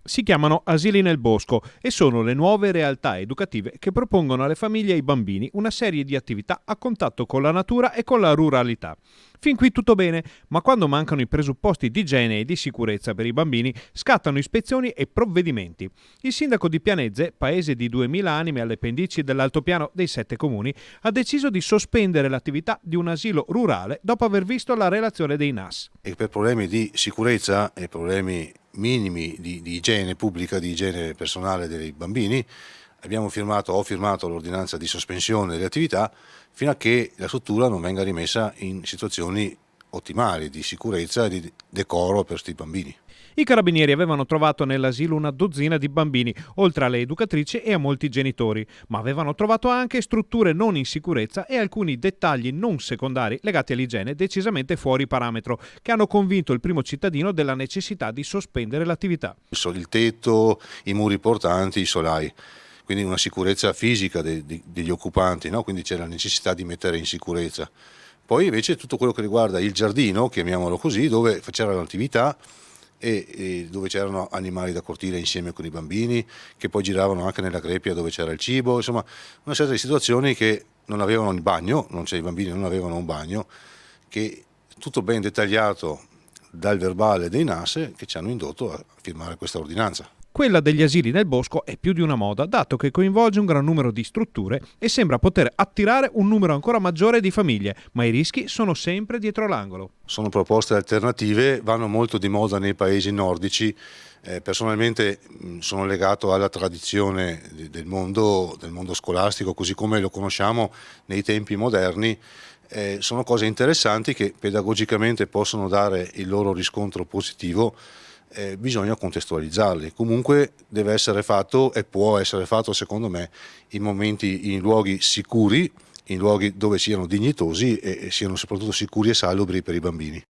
Si chiamano asili nel bosco e sono le nuove realtà educative che propongono alle famiglie e ai bambini una serie di attività a contatto con la natura e con la ruralità. Fin qui tutto bene, ma quando mancano i presupposti di igiene e di sicurezza per i bambini, scattano ispezioni e provvedimenti. Il sindaco di Pianezze, paese di 2000 anime alle pendici dell'altopiano dei 7 comuni, ha deciso di sospendere l'attività di un asilo rurale dopo aver visto la relazione dei NAS. E per problemi di sicurezza e problemi minimi di igiene pubblica, di igiene personale dei bambini, ho firmato l'ordinanza di sospensione delle attività fino a che la struttura non venga rimessa in situazioni ottimali di sicurezza e di decoro per questi bambini. I carabinieri avevano trovato nell'asilo una dozzina di bambini, oltre alle educatrici e a molti genitori, ma avevano trovato anche strutture non in sicurezza e alcuni dettagli non secondari legati all'igiene decisamente fuori parametro, che hanno convinto il primo cittadino della necessità di sospendere l'attività. Il tetto, i muri portanti, i solai, quindi una sicurezza fisica degli occupanti, no? Quindi c'è la necessità di mettere in sicurezza. Poi invece tutto quello che riguarda il giardino, chiamiamolo così, dove c'era l'attività e dove c'erano animali da cortile insieme con i bambini, che poi giravano anche nella greppia dove c'era il cibo, insomma una serie di situazioni che non avevano il bagno, i bambini non avevano un bagno, che tutto ben dettagliato dal verbale dei NAS che ci hanno indotto a firmare questa ordinanza. Quella degli asili nel bosco è più di una moda, dato che coinvolge un gran numero di strutture e sembra poter attirare un numero ancora maggiore di famiglie, ma i rischi sono sempre dietro l'angolo. Sono proposte alternative, vanno molto di moda nei paesi nordici. Personalmente sono legato alla tradizione del mondo scolastico, così come lo conosciamo nei tempi moderni. Sono cose interessanti che pedagogicamente possono dare il loro riscontro positivo. Bisogna contestualizzarli. Comunque deve essere fatto e può essere fatto, secondo me, in luoghi sicuri, in luoghi dove siano dignitosi e siano soprattutto sicuri e salubri per i bambini.